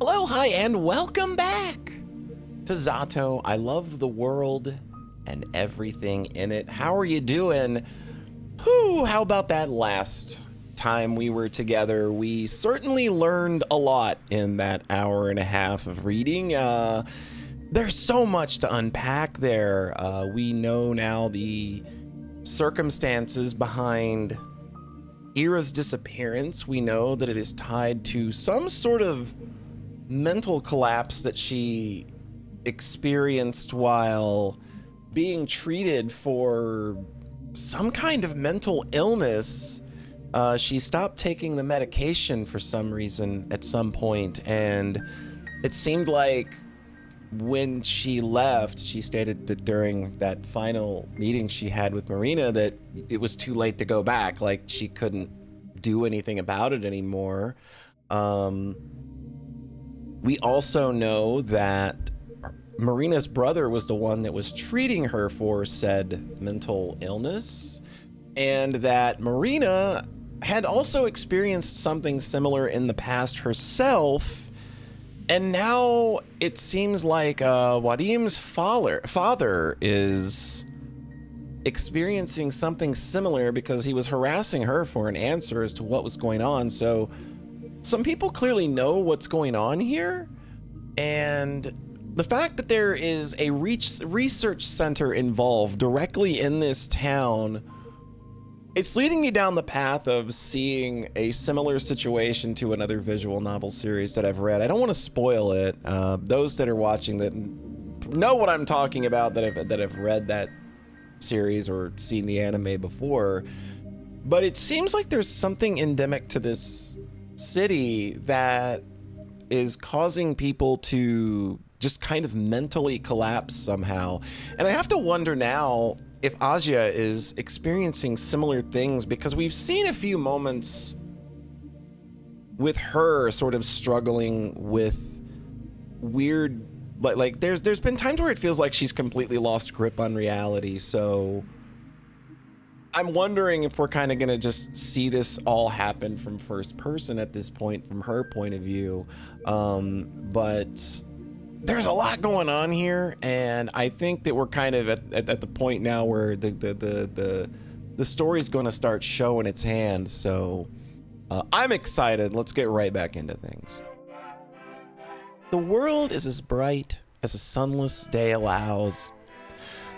Hello, hi, and welcome back to Z.A.T.O. I love the world and everything in it. How are you doing? Whew, how about that last time we were together? We certainly learned a lot in that hour and a half of reading. There's so much to unpack there. We know now the circumstances behind Ira's disappearance. We know that it is tied to some sort of mental collapse that she experienced while being treated for some kind of mental illness. She stopped taking the medication for some reason at some point, and it seemed like when she left, she stated that during that final meeting she had with Marina that it was too late to go back, like she couldn't do anything about it anymore. We also know that Marina's brother was the one that was treating her for said mental illness, and that Marina had also experienced something similar in the past herself, and now it seems like Wadim's father is experiencing something similar because he was harassing her for an answer as to what was going on. So some people clearly know what's going on here, and the fact that there is a research center involved directly in this town, it's leading me down the path of seeing a similar situation to another visual novel series that I've read. I don't want to spoil it. Those that are watching that know what I'm talking about, that have read that series or seen the anime before. But it seems like there's something endemic to this city that is causing people to just kind of mentally collapse somehow. And I have to wonder now if Asya is experiencing similar things, because we've seen a few moments with her sort of struggling with weird, like there's been times where it feels like she's completely lost grip on reality. So I'm wondering if we're kind of going to just see this all happen from first person at this point, from her point of view. But there's a lot going on here, and I think that we're kind of at the point now where the story's going to start showing its hand. So I'm excited. Let's get right back into things. The world is as bright as a sunless day allows.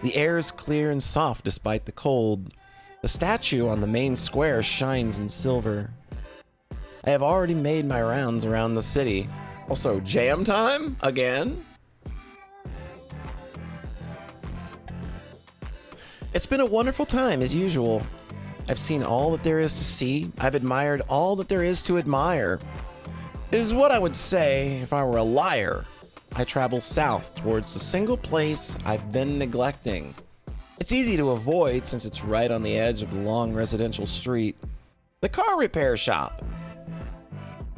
The air is clear and soft despite the cold. The statue on the main square shines in silver. I have already made my rounds around the city. Also, jam time again? It's been a wonderful time as usual. I've seen all that there is to see. I've admired all that there is to admire. Is what I would say if I were a liar. I travel south towards the single place I've been neglecting. It's easy to avoid since it's right on the edge of the long residential street. The car repair shop.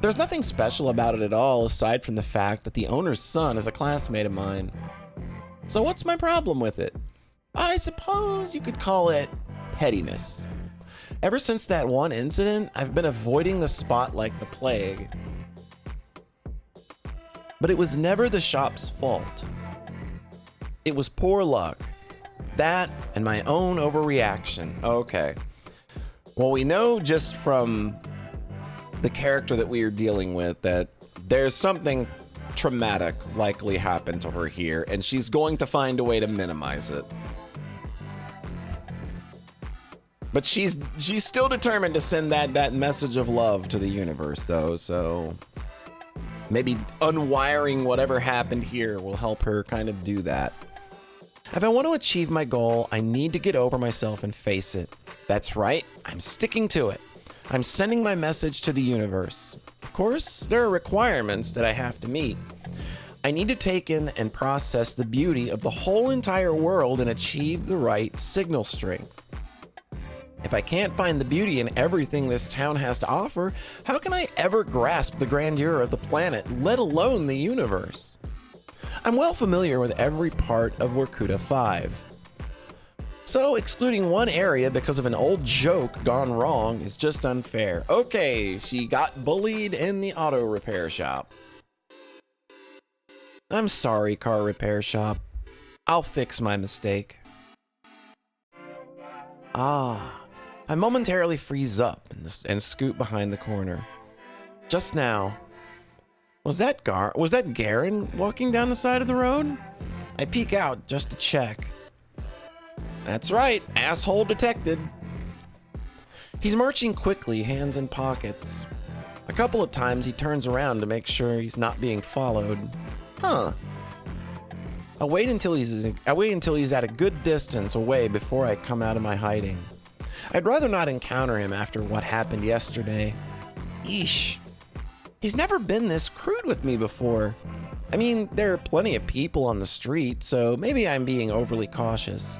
There's nothing special about it at all aside from the fact that the owner's son is a classmate of mine. So what's my problem with it? I suppose you could call it pettiness. Ever since that one incident, I've been avoiding the spot like the plague. But it was never the shop's fault. It was poor luck. That and my own overreaction. Okay. Well, we know just from the character that we are dealing with that there's something traumatic likely happened to her here, and she's going to find a way to minimize it. But she's still determined to send that message of love to the universe, though, so maybe unwiring whatever happened here will help her kind of do that. If I want to achieve my goal, I need to get over myself and face it. That's right, I'm sticking to it. I'm sending my message to the universe. Of course, there are requirements that I have to meet. I need to take in and process the beauty of the whole entire world and achieve the right signal strength. If I can't find the beauty in everything this town has to offer, how can I ever grasp the grandeur of the planet, let alone the universe? I'm well familiar with every part of Workuta 5. So excluding one area because of an old joke gone wrong is just unfair. Okay, she got bullied in the auto repair shop. I'm sorry, car repair shop. I'll fix my mistake. Ah, I momentarily freeze up and scoot behind the corner. Just now, was that Garen walking down the side of the road? I peek out just to check. That's right, asshole detected. He's marching quickly, hands in pockets. A couple of times he turns around to make sure he's not being followed. Huh. I wait until he's at a good distance away before I come out of my hiding. I'd rather not encounter him after what happened yesterday. Eesh. He's never been this crude with me before. I mean, there are plenty of people on the street, so maybe I'm being overly cautious.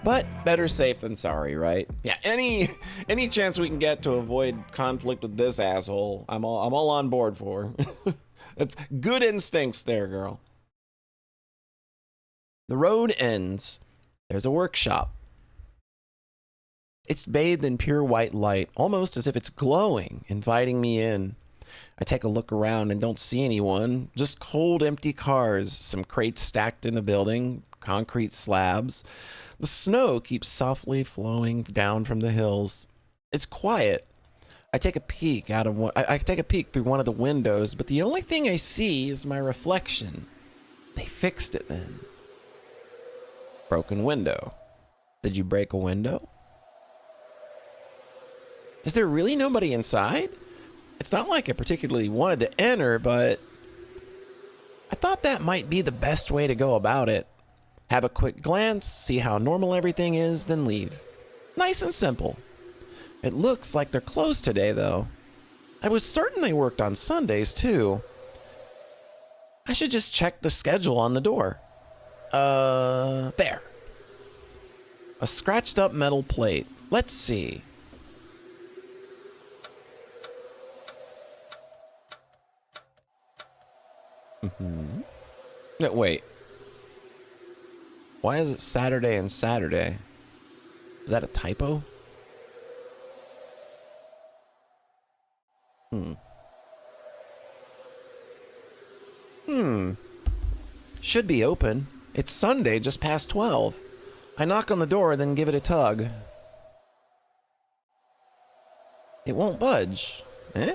But better safe than sorry, right? Yeah, any chance we can get to avoid conflict with this asshole, I'm all on board for. That's good instincts there, girl. The road ends. There's a workshop. It's bathed in pure white light, almost as if it's glowing, inviting me in. I take a look around and don't see anyone, just cold, empty cars, some crates stacked in the building, concrete slabs. The snow keeps softly flowing down from the hills. It's quiet. I take a peek through one of the windows, but the only thing I see is my reflection. They fixed it then. Broken window. Did you break a window? Is there really nobody inside? It's not like I particularly wanted to enter, but I thought that might be the best way to go about it. Have a quick glance, see how normal everything is, then leave. Nice and simple. It looks like they're closed today, though. I was certain they worked on Sundays, too. I should just check the schedule on the door. There. A scratched up metal plate. Let's see. No, wait. Why is it Saturday and Saturday? Is that a typo? Should be open. It's Sunday, just past 12. I knock on the door, then give it a tug. It won't budge. Eh?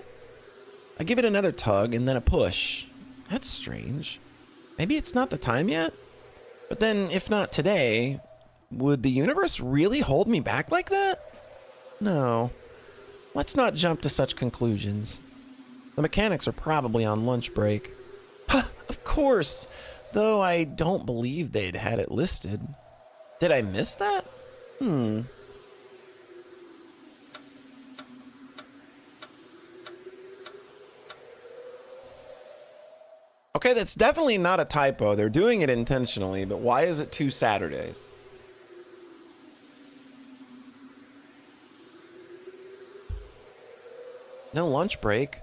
I give it another tug and then a push. That's strange. Maybe it's not the time yet? But then, if not today, would the universe really hold me back like that? No. Let's not jump to such conclusions. The mechanics are probably on lunch break. Huh, of course! Though I don't believe they'd had it listed. Did I miss that? Okay, that's definitely not a typo. They're doing it intentionally, but why is it 2 Saturdays? No lunch break.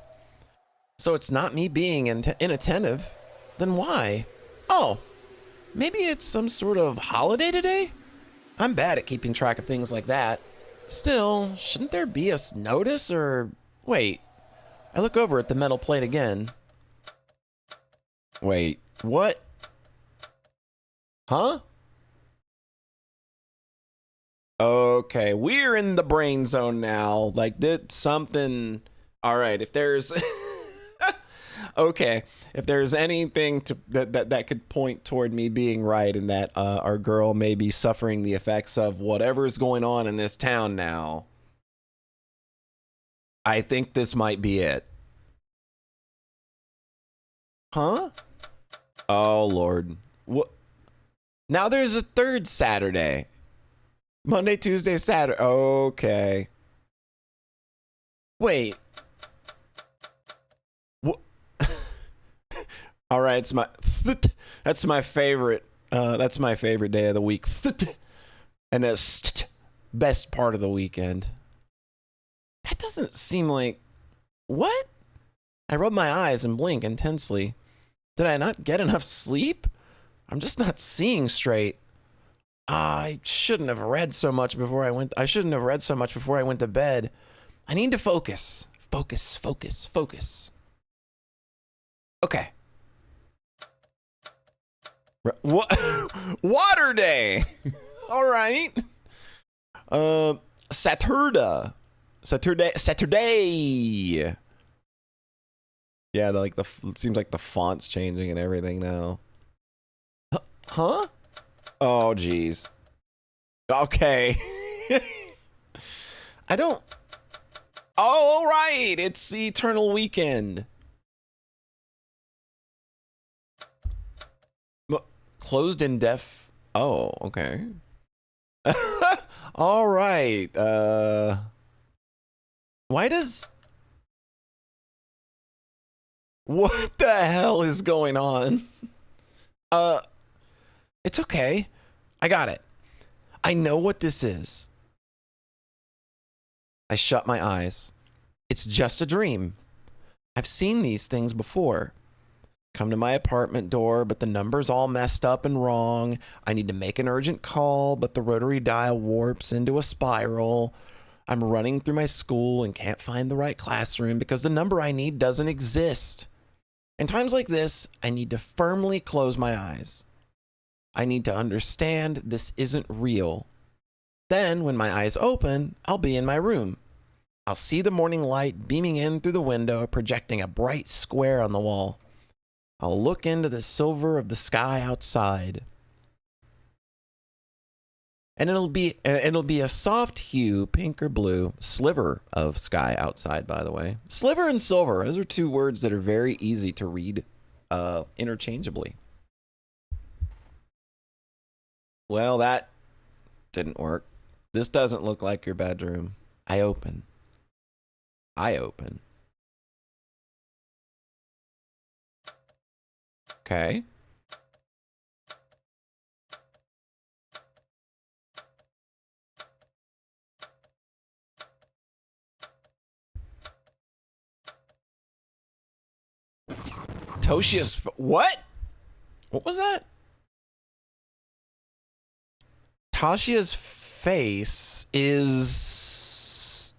So it's not me being inattentive. Then why? Oh, maybe it's some sort of holiday today? I'm bad at keeping track of things like that. Still, shouldn't there be a notice or... Wait. I look over at the metal plate again. Wait, what? Huh? Okay, we're in the brain zone now. Like, did something... Alright, if there's... Okay, if there's anything that could point toward me being right and that our girl may be suffering the effects of whatever's going on in this town now, I think this might be it. Huh? Oh, Lord. What? Now there's a 3rd Saturday. Monday, Tuesday, Saturday. Okay. Wait. All right, it's that's my favorite. That's my favorite day of the week, and that's best part of the weekend. That doesn't seem like what? I rub my eyes and blink intensely. Did I not get enough sleep? I'm just not seeing straight. I shouldn't have read so much before I went. I shouldn't have read so much before I went to bed. I need to focus. Focus. Okay. What? Water day. All right. Saturday. Yeah, like it seems like the font's changing and everything now. Huh? Oh, geez. Okay. I don't. Oh, right. It's the Eternal Weekend. Closed in deaf. Oh, okay. All right. Why does. What the hell is going on? It's okay. I got it. I know what this is. I shut my eyes. It's just a dream. I've seen these things before. Come to my apartment door, but the number's all messed up and wrong. I need to make an urgent call, but the rotary dial warps into a spiral. I'm running through my school and can't find the right classroom because the number I need doesn't exist. In times like this, I need to firmly close my eyes. I need to understand this isn't real. Then, when my eyes open, I'll be in my room. I'll see the morning light beaming in through the window, projecting a bright square on the wall. I'll look into the silver of the sky outside. And it'll be a soft hue, pink or blue, sliver of sky outside, by the way. Sliver and silver, those are two words that are very easy to read interchangeably. Well, that didn't work. This doesn't look like your bedroom. I open. Okay. Toshia's what? What was that? Tashia's face is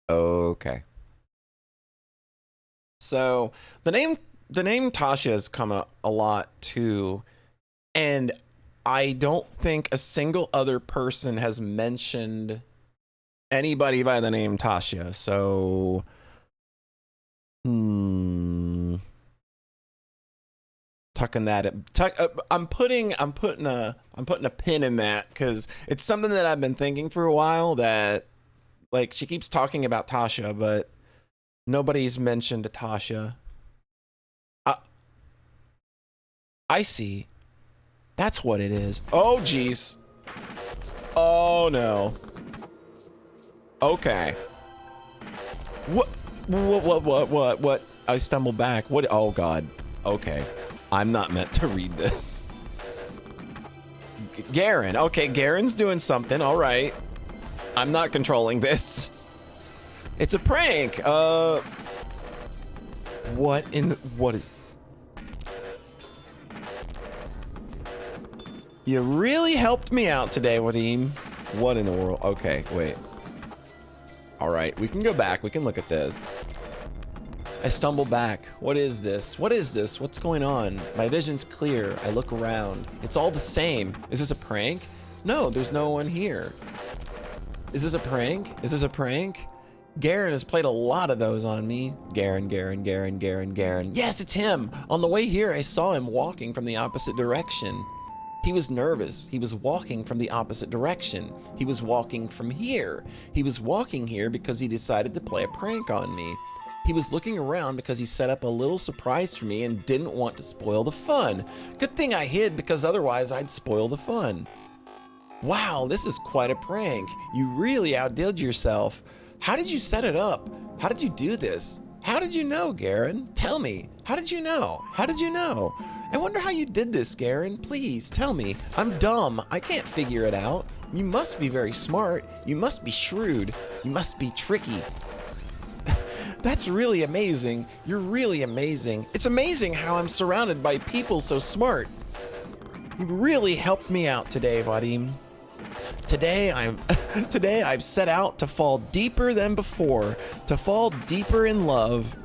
okay. So the name Tasha has come up a lot too, and I don't think a single other person has mentioned anybody by the name Tasha. So tucking that I'm putting a pin in that because it's something that I've been thinking for a while, that like she keeps talking about Tasha, but nobody's mentioned Tasha. I see. That's what it is. Oh geez. Oh no. Okay. What? I stumbled back. What? Oh god. Okay. I'm not meant to read this. Garen. Okay, Garen's doing something. All right. I'm not controlling this. It's a prank. What is... You really helped me out today, Wadim. What in the world? Okay, wait. All right, we can go back. We can look at this. I stumble back. What is this? What is this? What's going on? My vision's clear. I look around. It's all the same. Is this a prank? No, there's no one here. Is this a prank? Is this a prank? Garen has played a lot of those on me. Garen. Yes, it's him. On the way here, I saw him walking from the opposite direction. He was nervous. He was walking from the opposite direction. He was walking from here. He was walking here because he decided to play a prank on me. He was looking around because he set up a little surprise for me and didn't want to spoil the fun. Good thing I hid, because otherwise I'd spoil the fun. Wow, this is quite a prank. You really outdid yourself. How did you set it up? How did you do this? How did you know, Garen? Tell me. How did you know? How did you know? I wonder how you did this, Garen. Please, tell me. I'm dumb. I can't figure it out. You must be very smart. You must be shrewd. You must be tricky. That's really amazing. You're really amazing. It's amazing how I'm surrounded by people so smart. You really helped me out today, Vadim. Today I've set out to fall deeper than before, to fall deeper in love.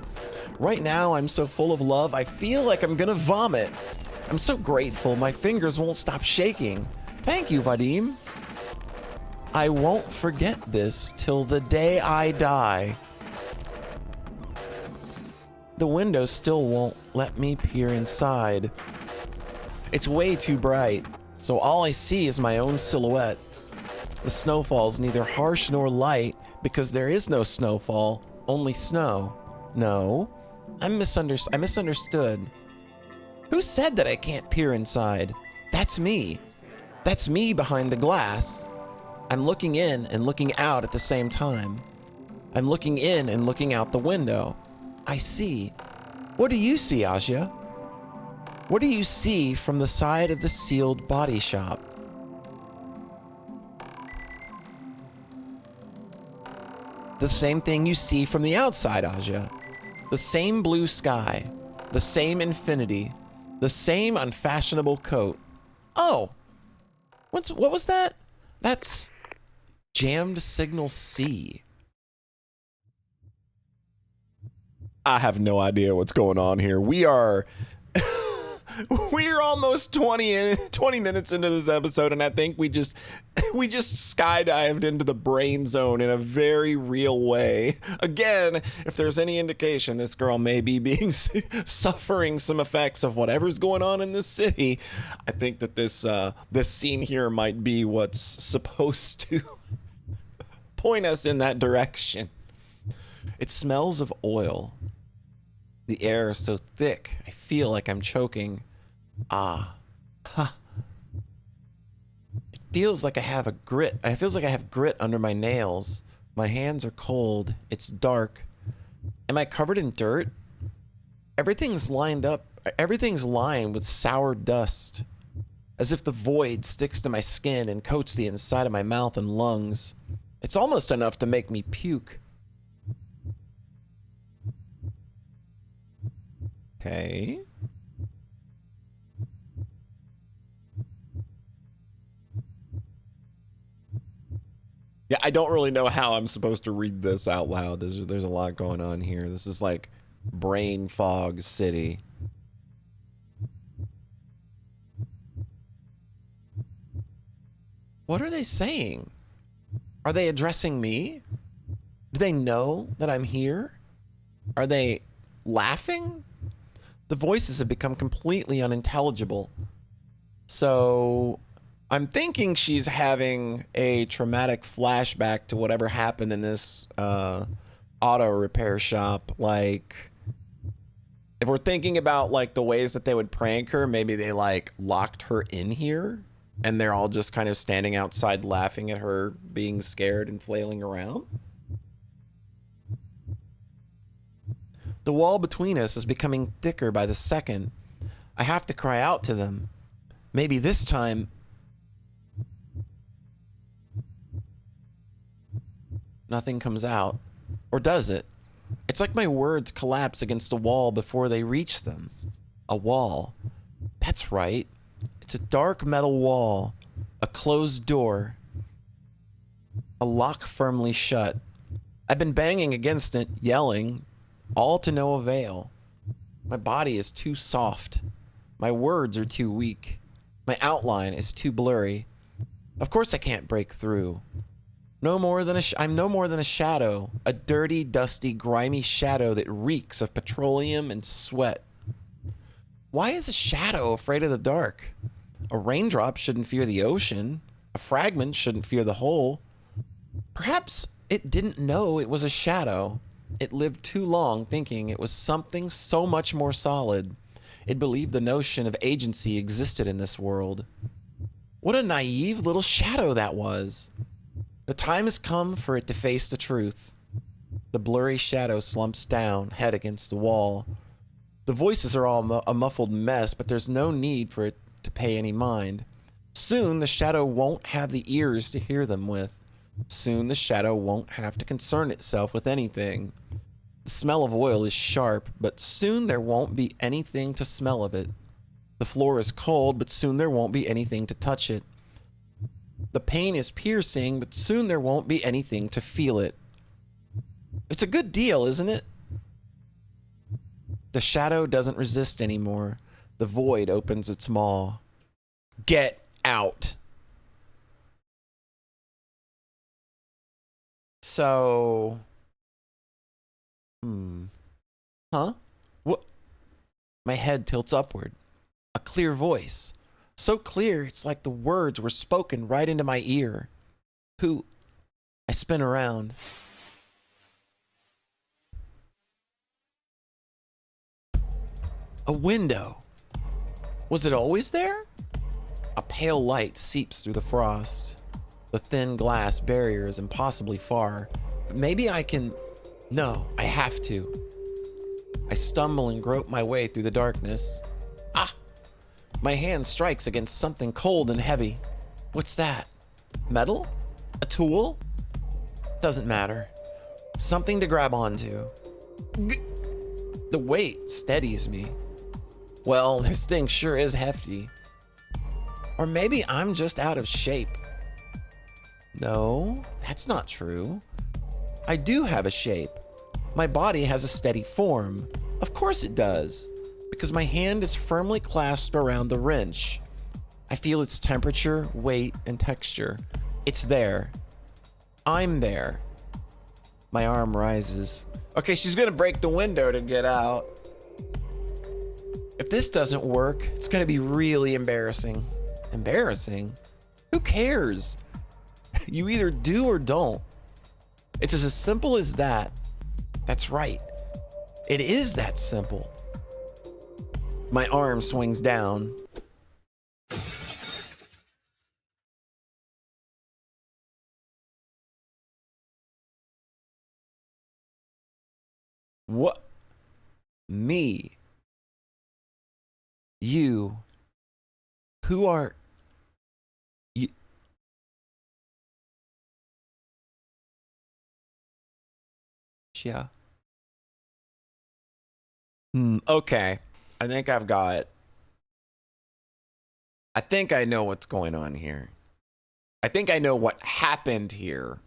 Right now I'm so full of love, I feel like I'm gonna vomit. I'm so grateful my fingers won't stop shaking. Thank you, Vadim. I won't forget this till the day I die. The window still won't let me peer inside. It's way too bright, so all I see is my own silhouette. The snowfall's neither harsh nor light because there is no snowfall, only snow. No, I misunderstood. Who said that I can't peer inside? That's me. That's me behind the glass. I'm looking in and looking out at the same time. I'm looking in and looking out the window. I see. What do you see, Asya? What do you see from the side of the sealed body shop? The same thing you see from the outside, Asya. The same blue sky, the same infinity, the same unfashionable coat. Oh, what was that? That's jammed signal C. I have no idea what's going on here. We're almost 20 minutes into this episode, and I think we just skydived into the brain zone in a very real way. Again, if there's any indication this girl may be suffering some effects of whatever's going on in this city, I think that this scene here might be what's supposed to point us in that direction. It smells of oil. The air is so thick, I feel like I'm choking. Ah. Ha. It feels like I have grit under my nails. My hands are cold. It's dark. Am I covered in dirt? Everything's lined with sour dust. As if the void sticks to my skin and coats the inside of my mouth and lungs. It's almost enough to make me puke. Okay. Yeah, I don't really know how I'm supposed to read this out loud. There's a lot going on here. This is like brain fog city. What are they saying? Are they addressing me? Do they know that I'm here? Are they laughing? The voices have become completely unintelligible. So I'm thinking she's having a traumatic flashback to whatever happened in this auto repair shop. Like, if we're thinking about like the ways that they would prank her, maybe they like locked her in here and they're all just kind of standing outside laughing at her being scared and flailing around. The wall between us is becoming thicker by the second. I have to cry out to them. Maybe this time... Nothing comes out. Or does it? It's like my words collapse against a wall before they reach them. A wall. That's right. It's a dark metal wall. A closed door. A lock firmly shut. I've been banging against it, yelling... all to no avail. My body is too soft. My words are too weak. My outline is too blurry. Of course I can't break through. I'm no more than a shadow. A dirty, dusty, grimy shadow that reeks of petroleum and sweat. Why is a shadow afraid of the dark? A raindrop shouldn't fear the ocean. A fragment shouldn't fear the whole. Perhaps it didn't know it was a shadow. It lived too long thinking it was something so much more solid. It believed the notion of agency existed in this world. What a naive little shadow that was. The time has come for it to face the truth. The blurry shadow slumps down, head against the wall. The voices are all a muffled mess, but there's no need for it to pay any mind. Soon the shadow won't have the ears to hear them with. Soon the shadow won't have to concern itself with anything. The smell of oil is sharp, but soon there won't be anything to smell of it. The floor is cold, but soon there won't be anything to touch it. The pain is piercing, but soon there won't be anything to feel it. It's a good deal, isn't it? The shadow doesn't resist anymore. The void opens its maw. Get out. So... Huh? What? My head tilts upward. A clear voice. So clear, it's like the words were spoken right into my ear. Who? I spin around. A window. Was it always there? A pale light seeps through the frost. The thin glass barrier is impossibly far. But maybe I can... No, I have to. I stumble and grope my way through the darkness. Ah! My hand strikes against something cold and heavy. What's that? Metal? A tool? Doesn't matter. Something to grab onto. The weight steadies me. Well, this thing sure is hefty. Or maybe I'm just out of shape. No, that's not true. I do have a shape. My body has a steady form. Of course it does, because my hand is firmly clasped around the wrench. I feel its temperature, weight, and texture. It's there. I'm there. My arm rises. Okay, she's gonna break the window to get out. If this doesn't work, it's gonna be really embarrassing. Embarrassing? Who cares? You either do or don't. It's as simple as that. That's right. It is that simple. My arm swings down. What? Me? You? Who are you? Yeah. Okay. I think I've got... I think I know what's going on here. I think I know what happened here.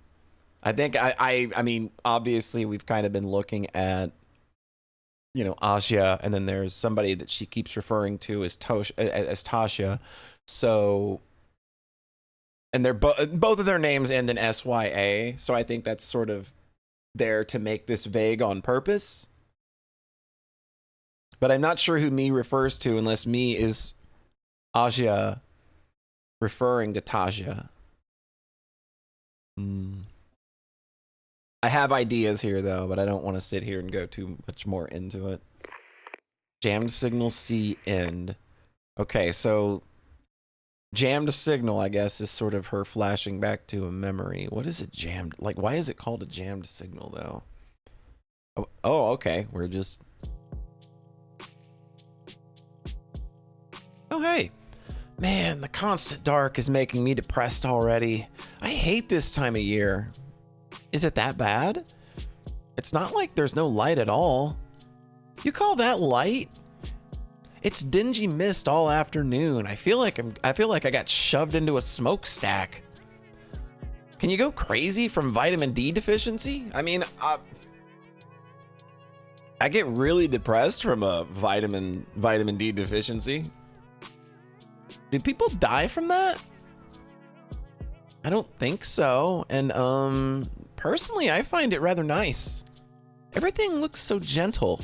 I think I mean, obviously we've kind of been looking at, you know, Asya, and then there's somebody that she keeps referring to as Tasha. So, and they're both of their names end in SYA. So I think that's sort of there to make this vague on purpose. But I'm not sure who me refers to unless me is Asya referring to Tasha. I have ideas here, though, but I don't want to sit here and go too much more into it. Jammed signal C end. Okay, so jammed signal, I guess, is sort of her flashing back to a memory. What is it jammed? Like, why is it called a jammed signal, though? Oh, okay. We're just... Oh, hey. Man, the constant dark is making me depressed already. I hate this time of year. Is it that bad? It's not like there's no light at all. You call that light? It's dingy mist all afternoon. I feel like I got shoved into a smokestack. Can you go crazy from vitamin D deficiency? I mean, I get really depressed from a vitamin D deficiency. Do people die from that? I don't think so. And personally, I find it rather nice. Everything looks so gentle.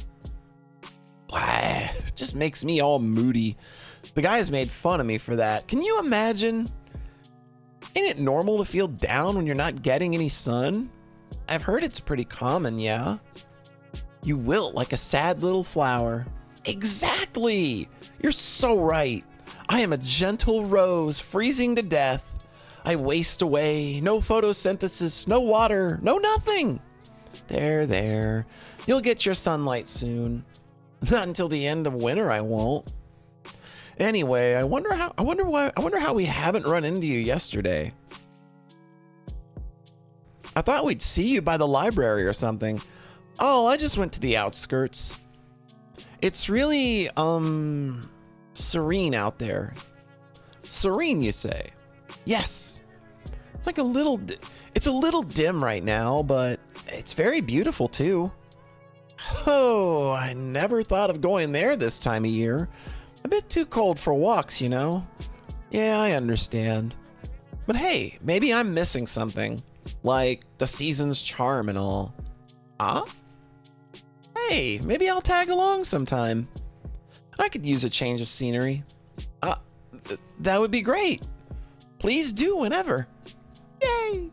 Blah, it just makes me all moody. The guys made fun of me for that. Can you imagine? Ain't it normal to feel down when you're not getting any sun? I've heard it's pretty common, yeah. You wilt like a sad little flower. Exactly! You're so right. I am a gentle rose freezing to death. I waste away. No photosynthesis, no water, no nothing. There. You'll get your sunlight soon. Not until the end of winter, I won't. Anyway, I wonder how we haven't run into you yesterday. I thought we'd see you by the library or something. Oh, I just went to the outskirts. It's really, serene out there. Serene, you say? Yes. It's like it's a little dim right now, but it's very beautiful too. Oh, I never thought of going there this time of year. A bit too cold for walks, you know? Yeah, I understand. But hey, maybe I'm missing something. Like the season's charm and all. Huh? Hey, maybe I'll tag along sometime. I could use a change of scenery. That would be great. Please do whenever. Yay!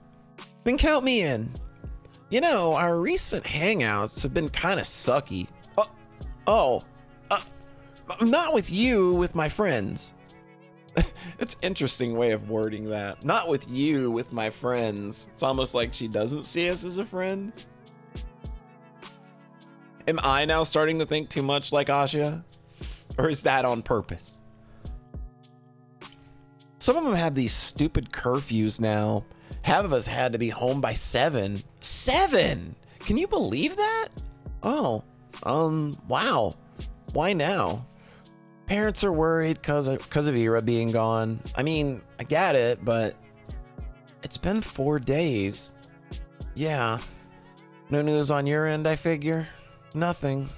Then count me in. You know, our recent hangouts have been kind of sucky. Not with you, with my friends. It's an interesting way of wording that. Not with you, with my friends. It's almost like she doesn't see us as a friend. Am I now starting to think too much like Asya? Or is that on purpose? Some of them have these stupid curfews now. Half of us had to be home by 7. 7! Can you believe that? Oh, wow. Why now? Parents are worried because of Ira being gone. I mean, I get it, but it's been 4 days. Yeah. No news on your end, I figure? Nothing.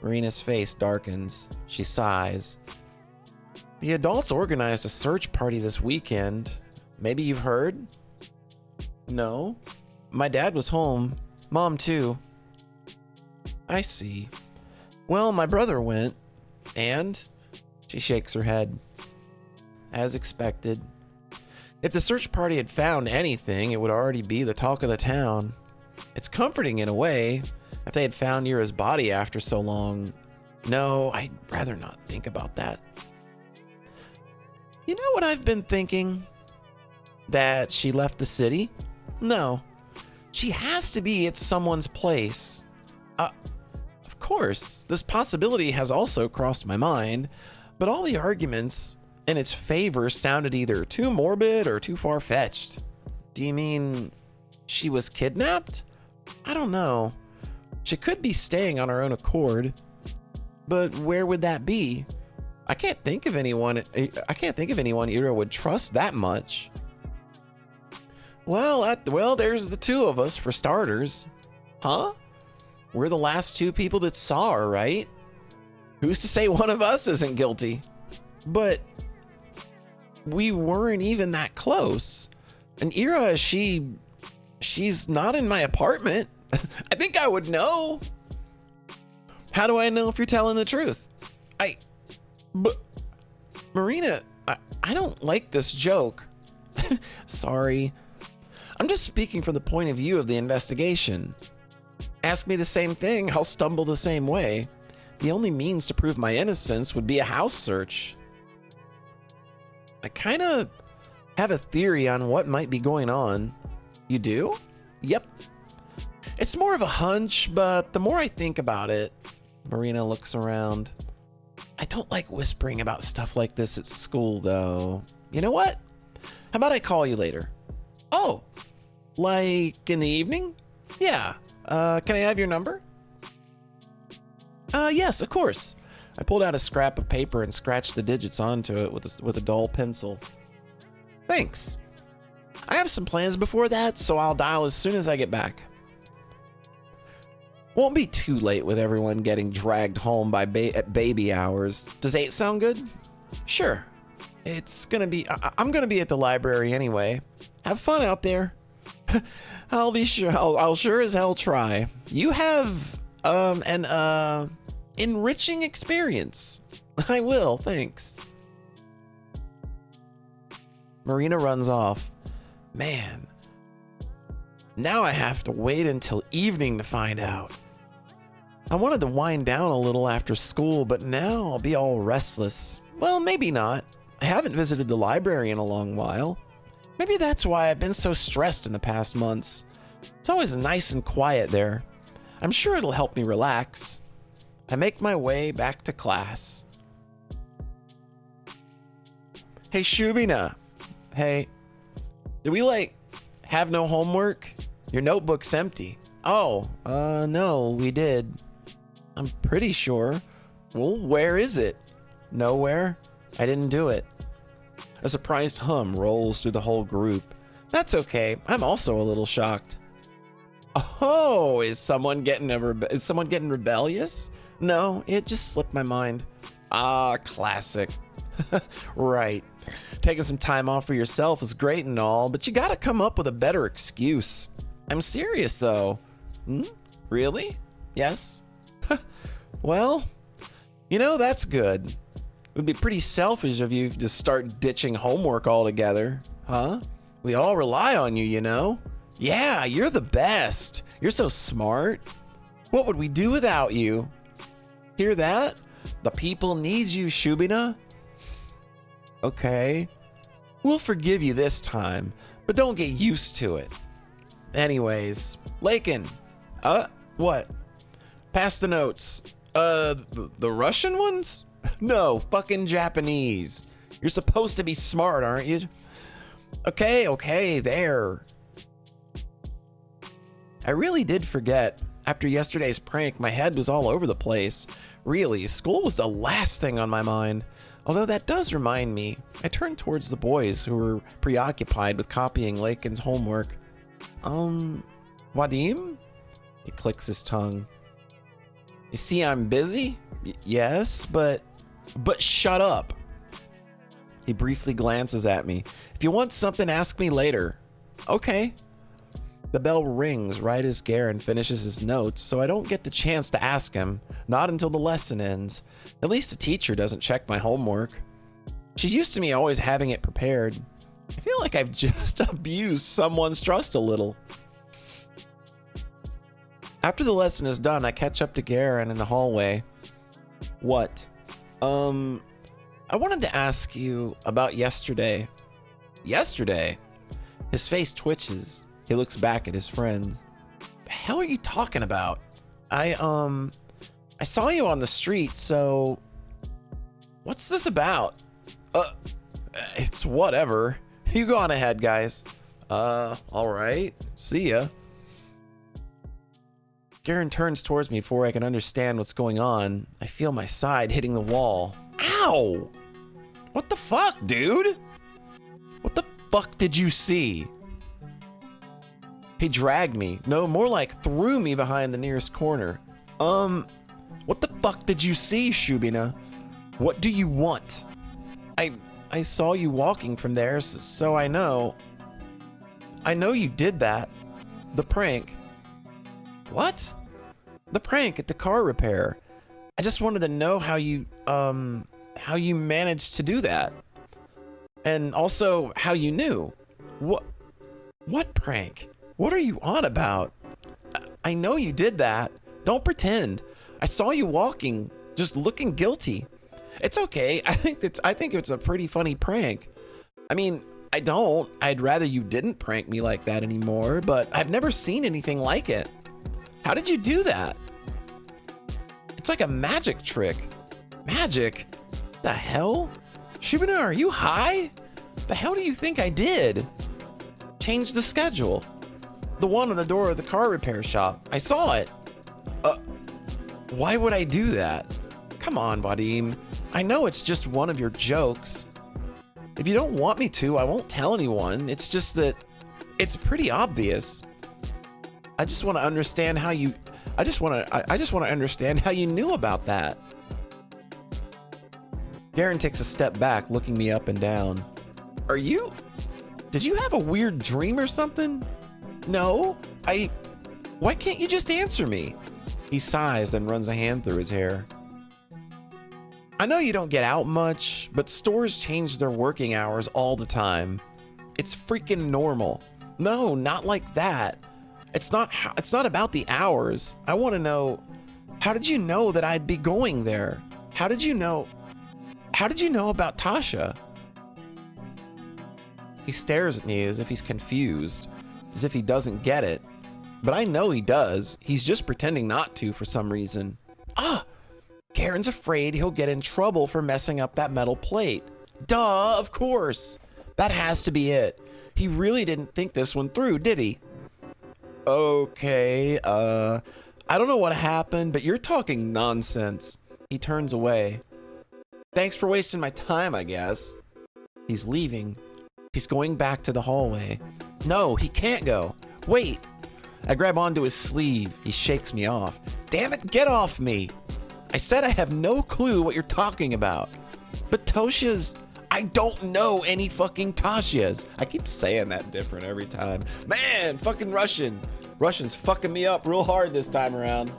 Marina's face darkens. She sighs. The adults organized a search party this weekend. Maybe you've heard? No. My dad was home. Mom, too. I see. Well, my brother went. And? She shakes her head. As expected. If the search party had found anything, it would already be the talk of the town. It's comforting in a way. If they had found Ira's body after so long. No, I'd rather not think about that. You know what I've been thinking? That she left the city? No. She has to be at someone's place. Of course, this possibility has also crossed my mind, but all the arguments in its favor sounded either too morbid or too far-fetched. Do you mean she was kidnapped? I don't know. She could be staying on her own accord, but where would that be? I can't think of anyone Ira would trust that much. Well, there's the two of us for starters. Huh? We're the last 2 people that saw her, right? Who's to say one of us isn't guilty? But we weren't even that close. And Ira, she's not in my apartment. I think I would know. How do I know if you're telling the truth? But Marina, I don't like this joke. Sorry. I'm just speaking from the point of view of the investigation. Ask me the same thing, I'll stumble the same way. The only means to prove my innocence would be a house search. I kind of have a theory on what might be going on. You do? Yep. It's more of a hunch, but the more I think about it, Marina looks around. I don't like whispering about stuff like this at school, though. You know what? How about I call you later? Oh, like in the evening? Yeah. Can I have your number? Yes, of course. I pulled out a scrap of paper and scratched the digits onto it with a dull pencil. Thanks. I have some plans before that, so I'll dial as soon as I get back. Won't be too late with everyone getting dragged home by at baby hours. Does 8 sound good? Sure. It's gonna be... I'm gonna be at the library anyway. Have fun out there. I'll be sure... I'll sure as hell try. You have... an enriching experience. I will, thanks. Marina runs off. Man. Now I have to wait until evening to find out. I wanted to wind down a little after school, but now I'll be all restless. Well, maybe not. I haven't visited the library in a long while. Maybe that's why I've been so stressed in the past months. It's always nice and quiet there. I'm sure it'll help me relax. I make my way back to class. Hey, Shubina. Hey. Did we, have no homework? Your notebook's empty. Oh, no, we did. I'm pretty sure. Well, where is it? Nowhere. I didn't do it. A surprised hum rolls through the whole group. That's okay. I'm also a little shocked. Oh, is someone getting rebellious? No, it just slipped my mind. Ah, classic. Right. Taking some time off for yourself is great and all, but you gotta come up with a better excuse. I'm serious, though. Really? Yes? Well, you know, that's good. It would be pretty selfish of you to start ditching homework altogether, huh? We all rely on you, you know? Yeah, you're the best. You're so smart. What would we do without you? Hear that? The people need you, Shubina. Okay. We'll forgive you this time, but don't get used to it. Anyways, Lakin. What? Pass the notes. The Russian ones? No, fucking Japanese. You're supposed to be smart, aren't you? Okay, there. I really did forget. After yesterday's prank, my head was all over the place. Really, school was the last thing on my mind. Although that does remind me, I turned towards the boys who were preoccupied with copying Lakin's homework. Vadim? He clicks his tongue. You see I'm busy? Yes, but shut up. He briefly glances at me. If you want something, ask me later. Okay. The bell rings right as Garen finishes his notes, so I don't get the chance to ask him, not until the lesson ends. At least the teacher doesn't check my homework. She's used to me always having it prepared. I feel like I've just abused someone's trust a little. After the lesson is done, I catch up to Garen in the hallway. What? I wanted to ask you about yesterday. Yesterday? His face twitches. He looks back at his friends. The hell are you talking about? I saw you on the street, so... What's this about? It's whatever. You go on ahead, guys. Alright. See ya. Garen turns towards me before I can understand what's going on. I feel my side hitting the wall. Ow! What the fuck, dude? What the fuck did you see? He dragged me. No, more like threw me behind the nearest corner. What the fuck did you see, Shubina? What do you want? I saw you walking from there, so I know. I know you did that. The prank. What? The prank at the car repair. I just wanted to know how you managed to do that. And also how you knew. What prank? What are you on about? I know you did that. Don't pretend. I saw you walking, just looking guilty. It's okay. I think it's a pretty funny prank. I mean, I'd rather you didn't prank me like that anymore, but I've never seen anything like it. How did you do that? It's like a magic trick. Magic? The hell? Shubina, are you high? The hell do you think I did? Change the schedule. The one on the door of the car repair shop. I saw it. Why would I do that? Come on, Vadim. I know it's just one of your jokes. If you don't want me to, I won't tell anyone. It's just that it's pretty obvious. I just want to understand how you understand how you knew about that. Garen takes a step back, looking me up and down. Did you have a weird dream or something? No, why can't you just answer me? He sighs and runs a hand through his hair. I know you don't get out much, but stores change their working hours all the time. It's freaking normal. No, not like that. It's not about the hours. I want to know, how did you know that I'd be going there? How did you know about Tasha? He stares at me as if he's confused, as if he doesn't get it. But I know he does. He's just pretending not to for some reason. Garen's afraid he'll get in trouble for messing up that metal plate. Duh, of course. That has to be it. He really didn't think this one through, did he? Okay, I don't know what happened, but you're talking nonsense. He turns away. Thanks for wasting my time, I guess. He's leaving. He's going back to the hallway. No, he can't go. Wait. I grab onto his sleeve. He shakes me off. Damn it, get off me. I said I have no clue what you're talking about. But Tosha's... I don't know any fucking Tasha's. I keep saying that different every time. Man, fucking Russian. Russian's fucking me up real hard this time around.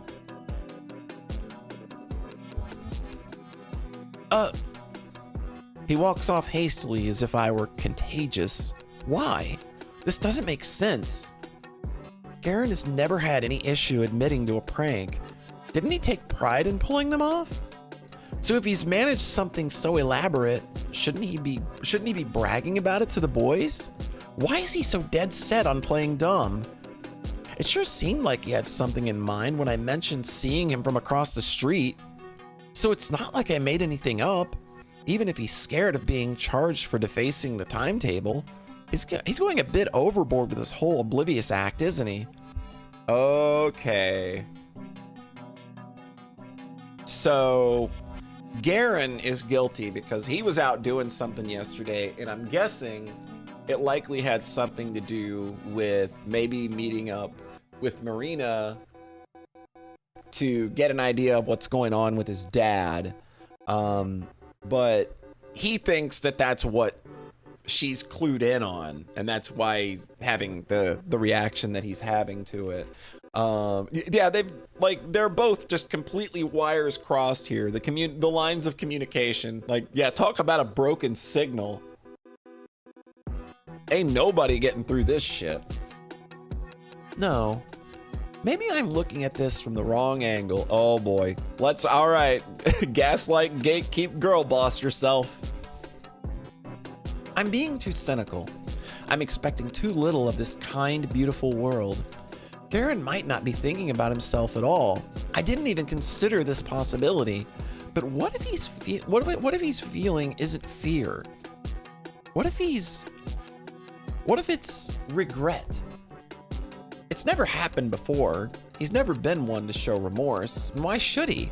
He walks off hastily as if I were contagious. Why? This doesn't make sense. Garen has never had any issue admitting to a prank. Didn't he take pride in pulling them off? So if he's managed something so elaborate, shouldn't he be bragging about it to the boys? Why is he so dead set on playing dumb? It sure seemed like he had something in mind when I mentioned seeing him from across the street. So it's not like I made anything up. Even if he's scared of being charged for defacing the timetable, he's going a bit overboard with this whole oblivious act, isn't he? Okay. So Garen is guilty because he was out doing something yesterday, and I'm guessing it likely had something to do with maybe meeting up with Marina to get an idea of what's going on with his dad. But he thinks that that's what she's clued in on, and that's why he's having the reaction that he's having to it. Yeah, they're both just completely wires crossed here. The lines of communication, like, yeah, talk about a broken signal. Ain't nobody getting through this shit. No. Maybe I'm looking at this from the wrong angle. Oh boy. All right. Gaslight, gatekeep, girl boss yourself. I'm being too cynical. I'm expecting too little of this kind, beautiful world. Garen might not be thinking about himself at all. I didn't even consider this possibility. But what if he's feeling isn't fear? What if it's regret? It's never happened before. He's never been one to show remorse. Why should he?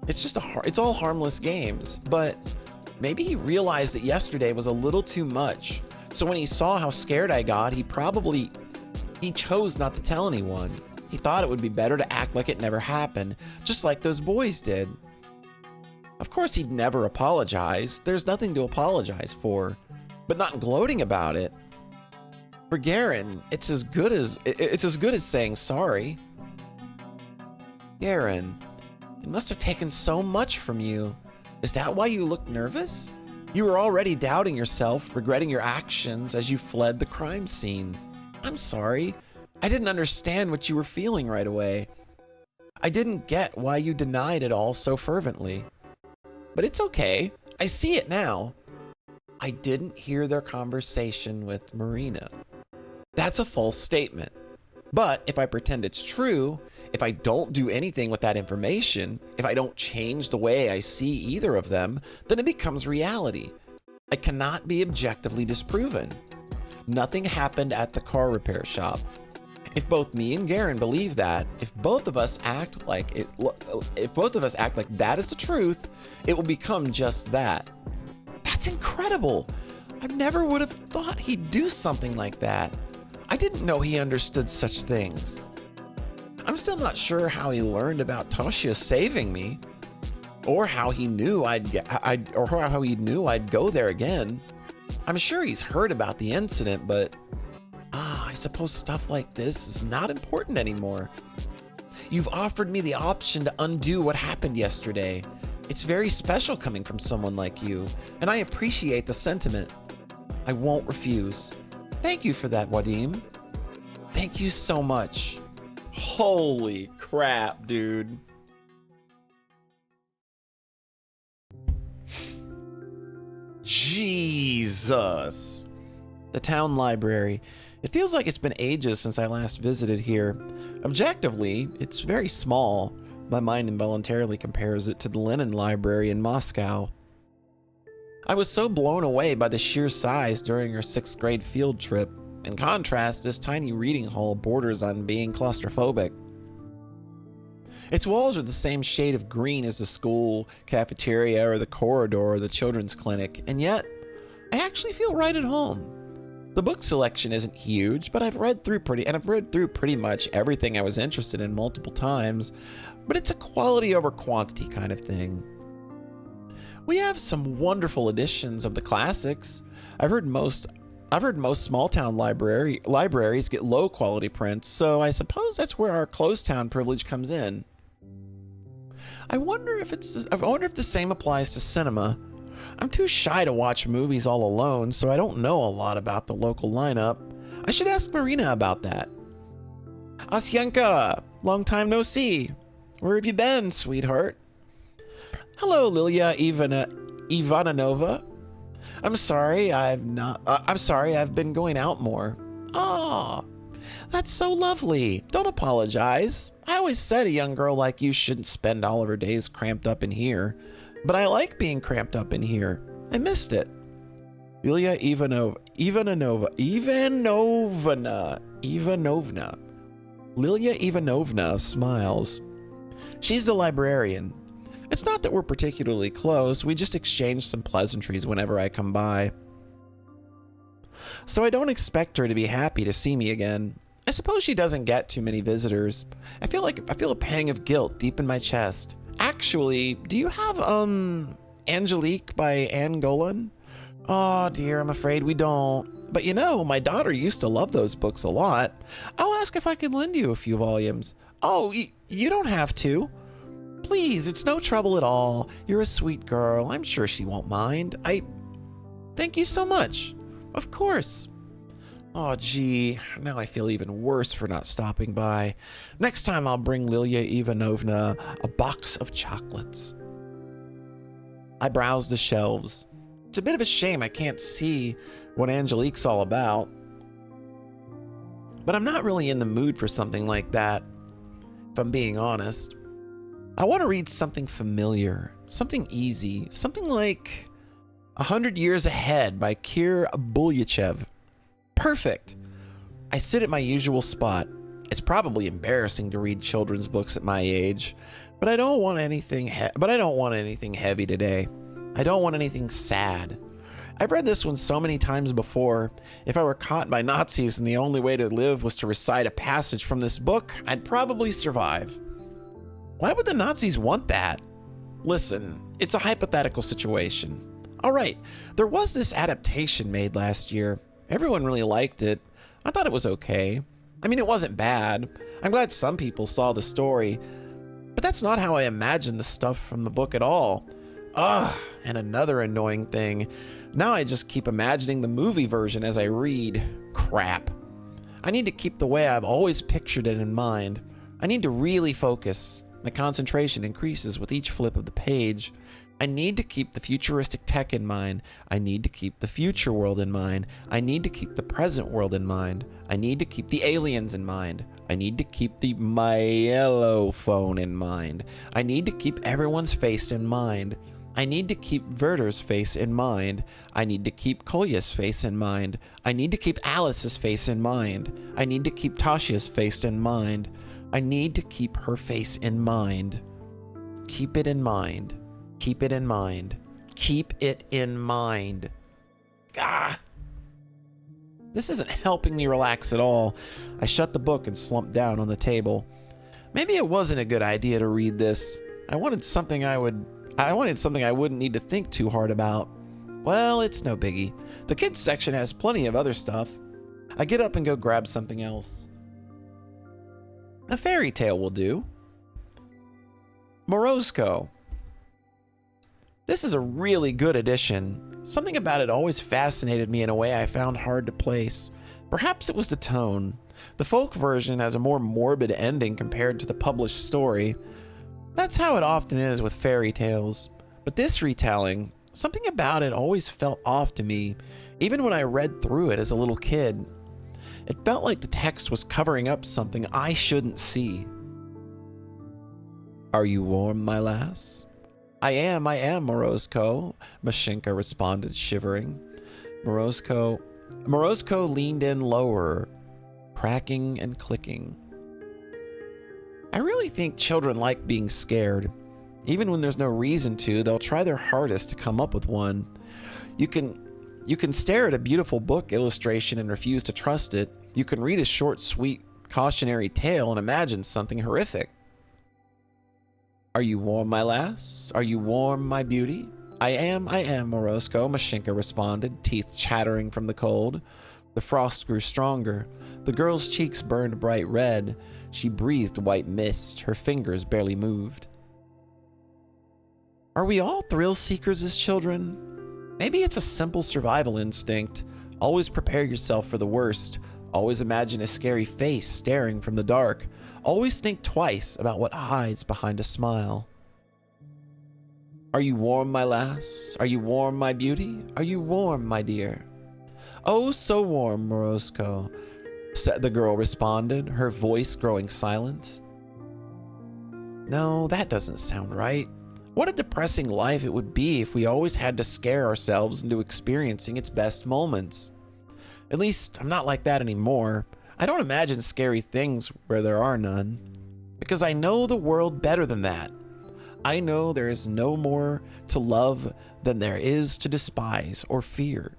It's all harmless games. But maybe he realized that yesterday was a little too much. So when he saw how scared I got, he chose not to tell anyone. He thought it would be better to act like it never happened, just like those boys did. Of course, he'd never apologize. There's nothing to apologize for. But not gloating about it. For Garen, it's as good as saying sorry. Garen, it must have taken so much from you. Is that why you look nervous? You were already doubting yourself, regretting your actions as you fled the crime scene. I'm sorry. I didn't understand what you were feeling right away. I didn't get why you denied it all so fervently. But it's okay. I see it now. I didn't hear their conversation with Marina. That's a false statement. But if I pretend it's true, if I don't do anything with that information, if I don't change the way I see either of them, then it becomes reality. It cannot be objectively disproven. Nothing happened at the car repair shop. If both me and Garen believe that, if both of us act like that is the truth, it will become just that. That's incredible. I never would have thought he'd do something like that. I didn't know he understood such things. I'm still not sure how he learned about Tasha saving me, or how he knew I'd go there again. I'm sure he's heard about the incident, but I suppose stuff like this is not important anymore. You've offered me the option to undo what happened yesterday. It's very special coming from someone like you, and I appreciate the sentiment. I won't refuse. Thank you for that, Wadim. Thank you so much. Holy crap, dude. Jesus. The town library. It feels like it's been ages since I last visited here. Objectively, it's very small. My mind involuntarily compares it to the Lenin Library in Moscow. I was so blown away by the sheer size during our 6th grade field trip. In contrast, this tiny reading hall borders on being claustrophobic. Its walls are the same shade of green as the school, cafeteria, or the corridor or the children's clinic, and yet, I actually feel right at home. The book selection isn't huge, but I've read through pretty much everything I was interested in multiple times, but it's a quality over quantity kind of thing. We have some wonderful editions of the classics. I've heard most small town libraries get low quality prints, so I suppose that's where our closed town privilege comes in. I wonder if the same applies to cinema. I'm too shy to watch movies all alone, so I don't know a lot about the local lineup. I should ask Marina about that. Asyanka, long time no see. Where have you been, sweetheart? Hello, Lilia Ivanova. I'm sorry I've been going out more. Ah, that's so lovely. Don't apologize. I always said a young girl like you shouldn't spend all of her days cramped up in here. But I like being cramped up in here. I missed it. Lilia Ivanovna. Lilia Ivanovna smiles. She's the librarian. It's not that we're particularly close, we just exchange some pleasantries whenever I come by. So I don't expect her to be happy to see me again. I suppose she doesn't get too many visitors. I feel a pang of guilt deep in my chest. Actually, do you have, Angelique by Anne Golan? Oh dear, I'm afraid we don't. But you know, my daughter used to love those books a lot. I'll ask if I can lend you a few volumes. Oh, you don't have to. Please, it's no trouble at all. You're a sweet girl. I'm sure she won't mind. Thank you so much. Of course. Oh, gee, now I feel even worse for not stopping by. Next time I'll bring Lilia Ivanovna a box of chocolates. I browse the shelves. It's a bit of a shame I can't see what Angelique's all about. But I'm not really in the mood for something like that, if I'm being honest. I want to read something familiar, something easy, something like 100 Years Ahead by Kir Bulyachev. Perfect. I sit at my usual spot. It's probably embarrassing to read children's books at my age, but I don't want anything heavy today. I don't want anything sad. I've read this one so many times before. If I were caught by Nazis and the only way to live was to recite a passage from this book, I'd probably survive. Why would the Nazis want that? Listen, it's a hypothetical situation. All right, there was this adaptation made last year. Everyone really liked it. I thought it was okay. I mean, it wasn't bad. I'm glad some people saw the story. But that's not how I imagined the stuff from the book at all. Ugh, and another annoying thing. Now I just keep imagining the movie version as I read. Crap. I need to keep the way I've always pictured it in mind. I need to really focus. My concentration increases with each flip of the page. I need to keep the futuristic tech in mind. I need to keep the future world in mind. I need to keep the present world in mind. I need to keep the aliens in mind. I need to keep the myelophone in mind. I need to keep everyone's face in mind. I need to keep Werther's face in mind. I need to keep Kolya's face in mind. I need to keep Alice's face in mind. I need to keep Tasha's face in mind. I need to keep her face in mind. Keep it in mind. Keep it in mind. Keep it in mind. Ah! This isn't helping me relax at all. I shut the book and slumped down on the table. Maybe it wasn't a good idea to read this. I wanted something I wouldn't need to think too hard about. Well, it's no biggie. The kids section has plenty of other stuff. I get up and go grab something else. A fairy tale will do. Morozko. This is a really good edition. Something about it always fascinated me in a way I found hard to place. Perhaps it was the tone. The folk version has a more morbid ending compared to the published story. That's how it often is with fairy tales. But this retelling, something about it always felt off to me, even when I read through it as a little kid. It felt like the text was covering up something I shouldn't see. Are you warm, my lass? I am, Morozko, Mashinka responded, shivering. Morozko leaned in lower, cracking and clicking. I really think children like being scared. Even when there's no reason to, they'll try their hardest to come up with one. You can You can stare at a beautiful book illustration and refuse to trust it. You can read a short, sweet, cautionary tale and imagine something horrific. Are you warm, my lass? Are you warm, my beauty? I am, Morozko, Mashinka responded, teeth chattering from the cold. The frost grew stronger. The girl's cheeks burned bright red. She breathed white mist. Her fingers barely moved. Are we all thrill seekers as children? Maybe it's a simple survival instinct. Always prepare yourself for the worst. Always imagine a scary face staring from the dark. Always think twice about what hides behind a smile. Are you warm, my lass? Are you warm, my beauty? Are you warm, my dear? Oh, so warm, Morozko, the girl responded, her voice growing silent. No, that doesn't sound right. What a depressing life it would be if we always had to scare ourselves into experiencing its best moments. At least, I'm not like that anymore. I don't imagine scary things where there are none, because I know the world better than that. I know there is no more to love than there is to despise or fear.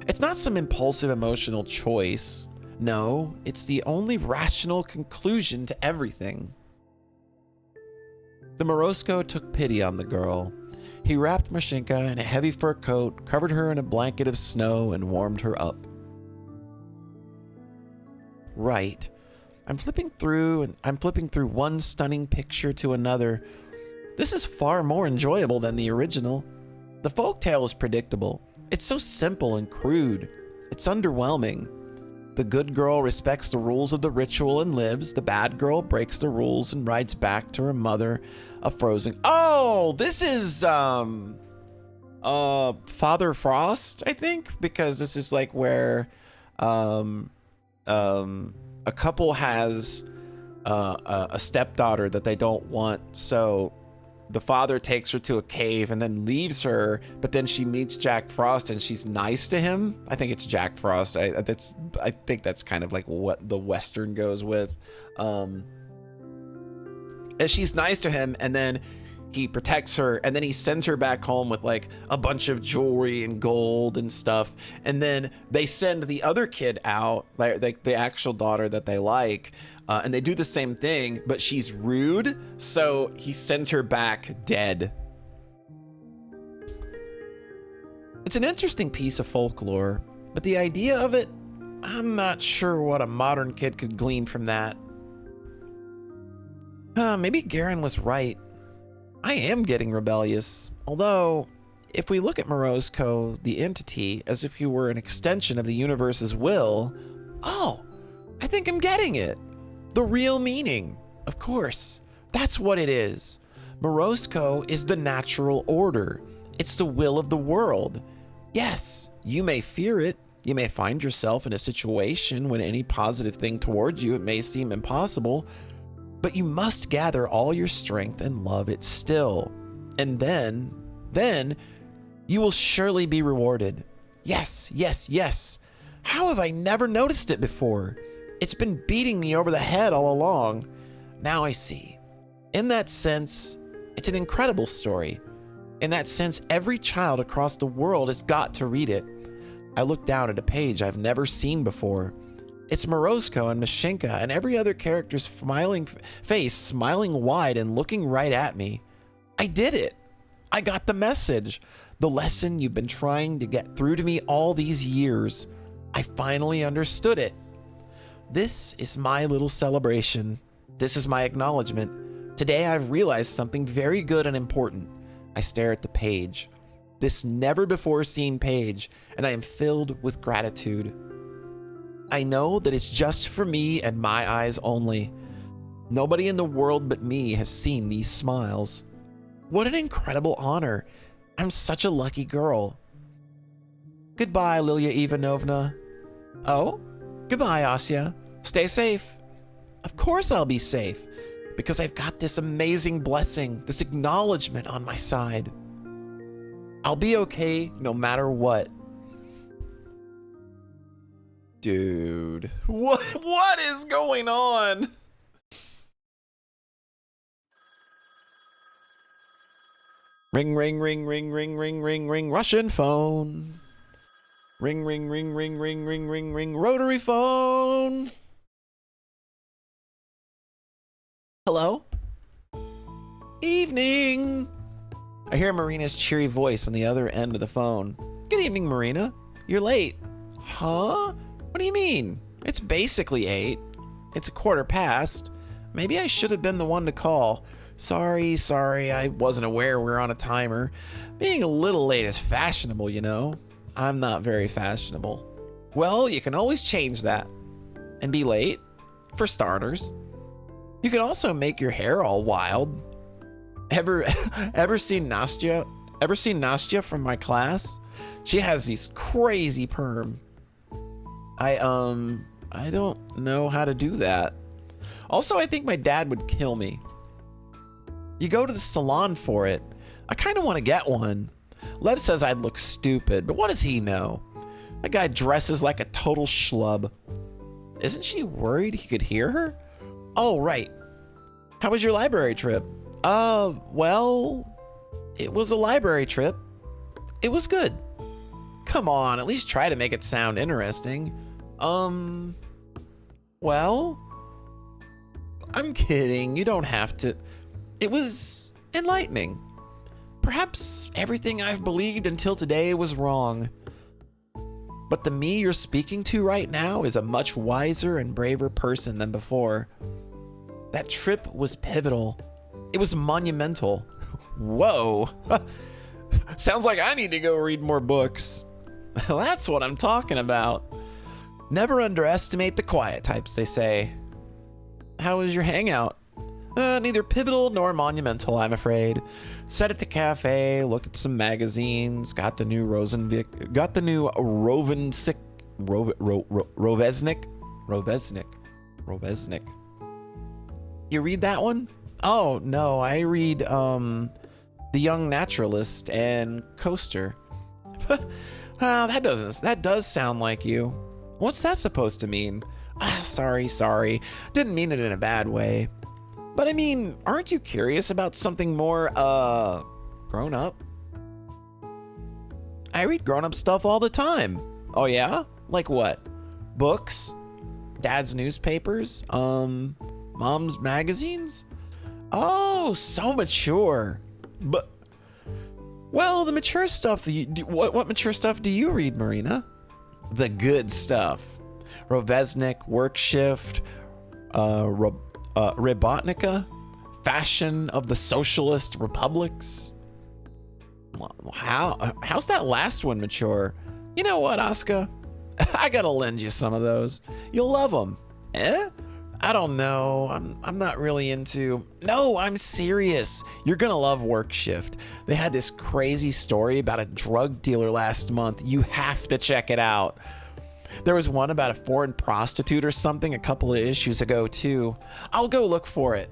It's not some impulsive emotional choice. No, it's the only rational conclusion to everything. The Morozko took pity on the girl. He wrapped Mashinka in a heavy fur coat, covered her in a blanket of snow, and warmed her up. Right. I'm flipping through one stunning picture to another. This is far more enjoyable than the original. The folktale is predictable. It's so simple and crude. It's underwhelming. The good girl respects the rules of the ritual and lives. The bad girl breaks the rules and rides back to her mother, a frozen... Oh, this is, Father Frost, I think, because this is like where, a couple has, a stepdaughter that they don't want, so the father takes her to a cave and then leaves her, but then she meets Jack Frost and she's nice to him. I think it's Jack Frost. I think that's kind of like what the Western goes with. And she's nice to him, and then he protects her, and then he sends her back home with like a bunch of jewelry and gold and stuff. And then they send the other kid out, like the actual daughter that they like, and they do the same thing, but she's rude, so he sends her back dead. It's an interesting piece of folklore, but the idea of it, I'm not sure what a modern kid could glean from that. Maybe Garen was right. I am getting rebellious. Although, if we look at Morozko, the entity, as if he were an extension of the universe's will, oh, I think I'm getting it. The real meaning. Of course, that's what it is. Morozko is the natural order. It's the will of the world. Yes, you may fear it. You may find yourself in a situation when any positive thing towards you, it may seem impossible, but you must gather all your strength and love it still. And then you will surely be rewarded. Yes, yes, yes. How have I never noticed it before? It's been beating me over the head all along. Now I see. In that sense, it's an incredible story. In that sense, every child across the world has got to read it. I look down at a page I've never seen before. It's Morozko and Mashinka and every other character's smiling face, smiling wide and looking right at me. I did it. I got the message. The lesson you've been trying to get through to me all these years. I finally understood it. This is my little celebration. This is my acknowledgement. Today I've realized something very good and important. I stare at the page, this never before seen page, and I am filled with gratitude. I know that it's just for me and my eyes only. Nobody in the world but me has seen these smiles. What an incredible honor. I'm such a lucky girl. Goodbye, Lilia Ivanovna. Oh? Goodbye, Asya. Stay safe. Of course I'll be safe, because I've got this amazing blessing, this acknowledgement on my side. I'll be okay no matter what. Dude, what is going on? Ring, ring, ring, ring, ring, ring, ring, ring, Russian phone. Ring, ring, ring, ring, ring, ring, ring, ring. Rotary phone. Hello? Evening. I hear Marina's cheery voice on the other end of the phone. Good evening, Marina. You're late. Huh? What do you mean? It's basically 8. It's a quarter past. Maybe I should have been the one to call. Sorry, I wasn't aware we were on a timer. Being a little late is fashionable, you know. I'm not very fashionable. Well, you can always change that. And be late, for starters. You can also make your hair all wild. Ever seen Nastya? Ever seen Nastya from my class? She has these crazy perm. I don't know how to do that. Also, I think my dad would kill me. You go to the salon for it. I kind of want to get one. Lev says I'd look stupid, but what does he know? That guy dresses like a total schlub. Isn't she worried he could hear her? Oh, right. How was your library trip? Well, it was a library trip. It was good. Come on, at least try to make it sound interesting. Well, I'm kidding. You don't have to. It was enlightening. Perhaps everything I've believed until today was wrong. But the me you're speaking to right now is a much wiser and braver person than before. That trip was pivotal. It was monumental. Whoa. Sounds like I need to go read more books. That's what I'm talking about. Never underestimate the quiet types, they say. How was your hangout? Neither pivotal nor monumental, I'm afraid. Sat at the cafe, looked at some magazines, got the new Rovesnik. You read that one? Oh, no, I read, The Young Naturalist and Coaster. That does sound like you. What's that supposed to mean? Sorry. Didn't mean it in a bad way. But I mean, aren't you curious about something more, grown up? I read grown-up stuff all the time. Oh yeah? Like what? Books? Dad's newspapers? Mom's magazines? Oh, so mature. But, well, the mature stuff, what mature stuff do you read, Marina? The good stuff. Rovesnik, Work Shift, Robotnica, Fashion of the Socialist Republics. How's that last one mature? You know what, Asya? I gotta lend you some of those. You'll love them. I don't know. I'm not really into. No, I'm serious. You're gonna love Work Shift. They had this crazy story about a drug dealer last month. You have to check it out. There was one about a foreign prostitute or something a couple of issues ago, too. I'll go look for it.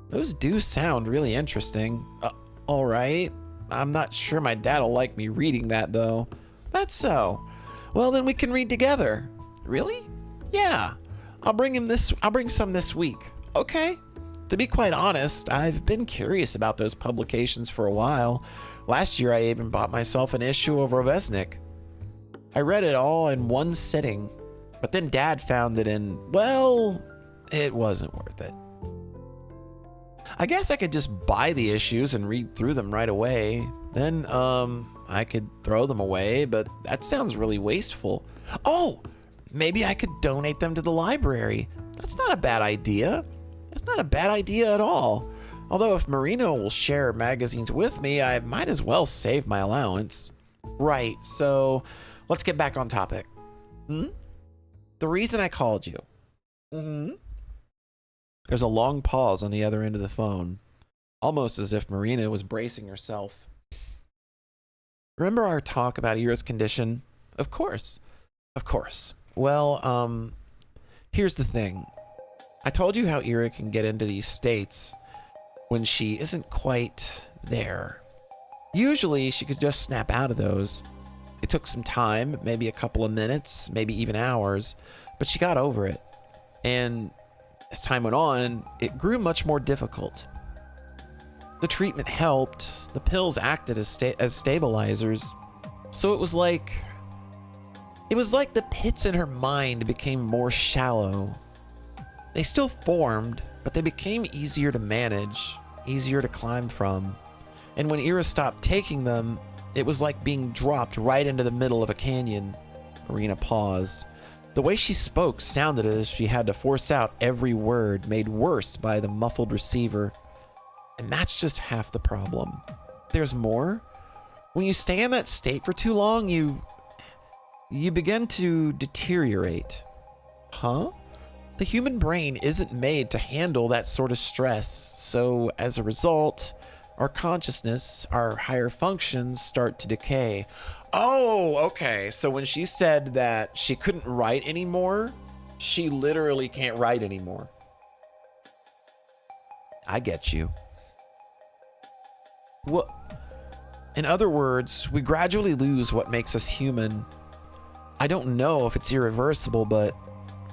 Those do sound really interesting. All right. I'm not sure my dad will like me reading that, though. That's so. Well, then we can read together. Really? Yeah. I'll bring some this week. Okay. To be quite honest, I've been curious about those publications for a while. Last year, I even bought myself an issue of Rovesnik. I read it all in one sitting, but then Dad found it and, well, it wasn't worth it. I guess I could just buy the issues and read through them right away. Then, I could throw them away, but that sounds really wasteful. Oh, maybe I could donate them to the library. That's not a bad idea. That's not a bad idea at all. Although if Marina will share magazines with me, I might as well save my allowance. Right, so let's get back on topic. The reason I called you. There's a long pause on the other end of the phone, almost as if Marina was bracing herself. Remember our talk about Ira's condition? Of course. Well, here's the thing. I told you how Ira can get into these states when she isn't quite there. Usually, she could just snap out of those. It took some time, maybe a couple of minutes, maybe even hours, but she got over it. And as time went on, it grew much more difficult. The treatment helped. The pills acted as stabilizers. So it was like It was like the pits in her mind became more shallow. They still formed, but they became easier to manage, easier to climb from. And when Ira stopped taking them, it was like being dropped right into the middle of a canyon. Marina paused. The way she spoke sounded as if she had to force out every word, made worse by the muffled receiver. And that's just half the problem. There's more. When you stay in that state for too long, you begin to deteriorate. Huh? The human brain isn't made to handle that sort of stress. So as a result, our consciousness, our higher functions start to decay. Oh, okay. So when she said that she couldn't write anymore, she literally can't write anymore. I get you. Well, in other words, we gradually lose what makes us human. I don't know if it's irreversible, but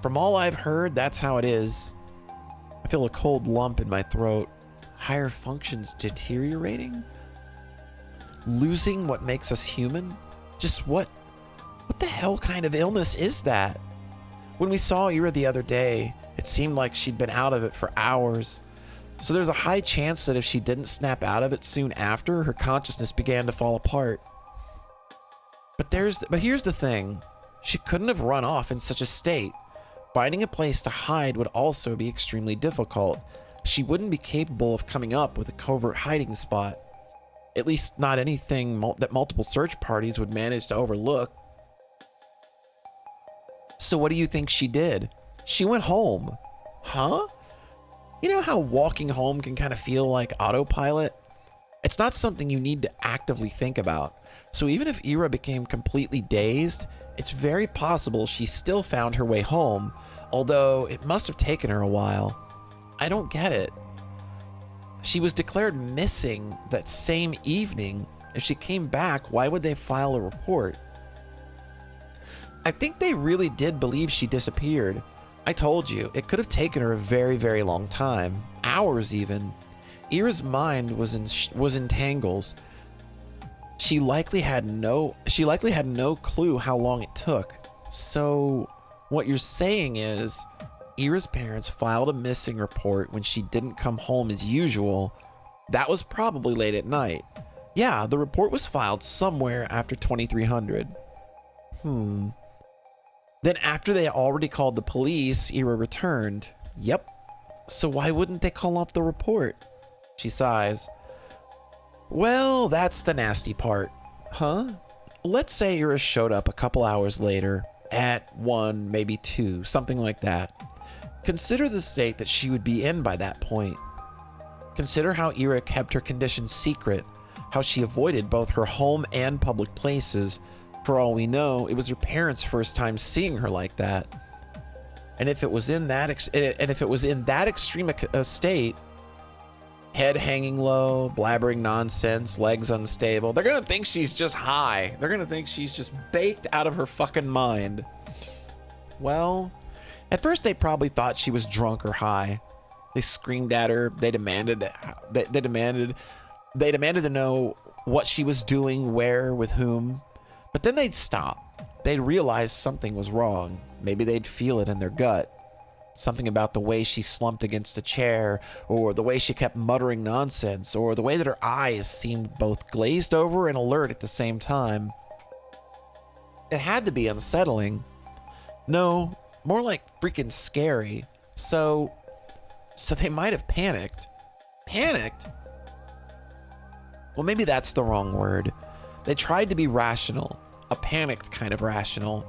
from all I've heard, that's how it is. I feel a cold lump in my throat. Higher functions deteriorating? Losing what makes us human? Just what the hell kind of illness is that? When we saw Ira the other day, it seemed like she'd been out of it for hours. So there's a high chance that if she didn't snap out of it soon after, her consciousness began to fall apart. But here's the thing. She couldn't have run off in such a state. Finding a place to hide would also be extremely difficult. She wouldn't be capable of coming up with a covert hiding spot. At least not anything that multiple search parties would manage to overlook. So what do you think she did? She went home. Huh? You know how walking home can kind of feel like autopilot? It's not something you need to actively think about. So even if Ira became completely dazed, it's very possible she still found her way home, although it must have taken her a while. I don't get it. She was declared missing that same evening. If she came back, why would they file a report? I think they really did believe she disappeared. I told you, it could have taken her a very, very long time. Hours even. Ira's mind was in tangles. She likely had no clue how long it took. So what you're saying is Ira's parents filed a missing report when she didn't come home as usual. That was probably late at night. Yeah, the report was filed somewhere after 2300. Then after they already called the police, Ira returned. Yep. So why wouldn't they call off the report? She sighs. Well, that's the nasty part. Huh? Let's say Ira showed up a couple hours later, at 1, maybe 2, something like that. Consider the state that she would be in by that point. Consider how Ira kept her condition secret, how she avoided both her home and public places. For all we know, it was her parents' first time seeing her like that. And if it was in that extreme a state, head hanging low, blabbering nonsense, legs unstable, they're gonna think she's just high. They're gonna think she's just baked out of her fucking mind. Well, at first they probably thought she was drunk or high. They screamed at her. They demanded to know what she was doing, where, with whom. But then they'd stop. They'd realize something was wrong. Maybe they'd feel it in their gut. Something about the way she slumped against a chair, or the way she kept muttering nonsense, or the way that her eyes seemed both glazed over and alert at the same time. It had to be unsettling. No, more like freaking scary. So they might have panicked. Panicked? Well, maybe that's the wrong word. They tried to be rational, a panicked kind of rational.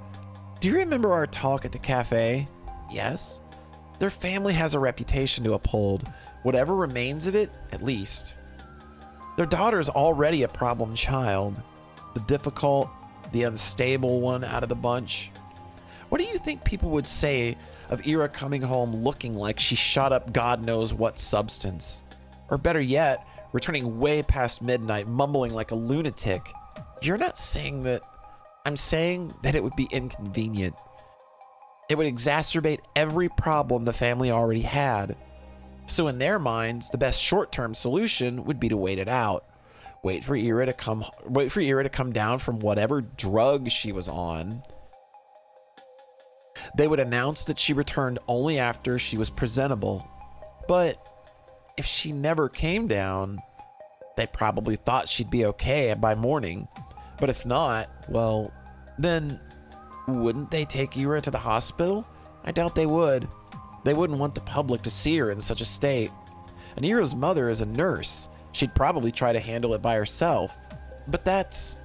Do you remember our talk at the cafe? Yes. Their family has a reputation to uphold, whatever remains of it, at least. Their daughter's already a problem child, the difficult, the unstable one out of the bunch. What do you think people would say of Ira coming home looking like she shot up God knows what substance? Or better yet, returning way past midnight, mumbling like a lunatic. You're not saying that. I'm saying that it would be inconvenient. It would exacerbate every problem the family already had. So in their minds, the best short-term solution would be to wait it out. Wait for Ira to come down from whatever drug she was on. They would announce that she returned only after she was presentable. But if she never came down, they probably thought she'd be okay by morning. But if not, well, then wouldn't they take Ira to the hospital? I doubt they would. They wouldn't want the public to see her in such a state. And Ira's mother is a nurse. She'd probably try to handle it by herself. But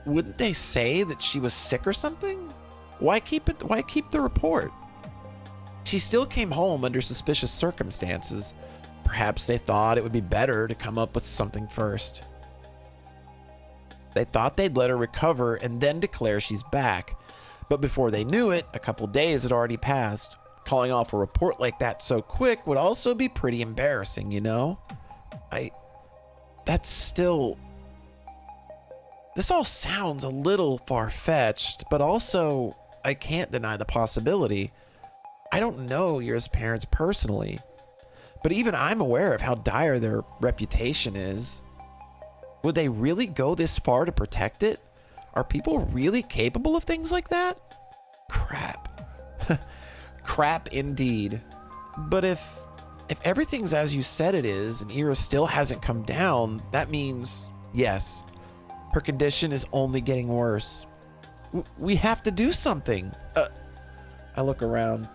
wouldn't they say that she was sick or something? Why keep the report? She still came home under suspicious circumstances. Perhaps they thought it would be better to come up with something first. They thought they'd let her recover and then declare she's back. But before they knew it, a couple days had already passed. Calling off a report like that so quick would also be pretty embarrassing, you know? This all sounds a little far-fetched, but also I can't deny the possibility. I don't know Ira's parents personally, but even I'm aware of how dire their reputation is. Would they really go this far to protect it? Are people really capable of things like that? Crap. Crap indeed. But if everything's as you said it is and Ira still hasn't come down, that means, yes, her condition is only getting worse. We have to do something. I look around.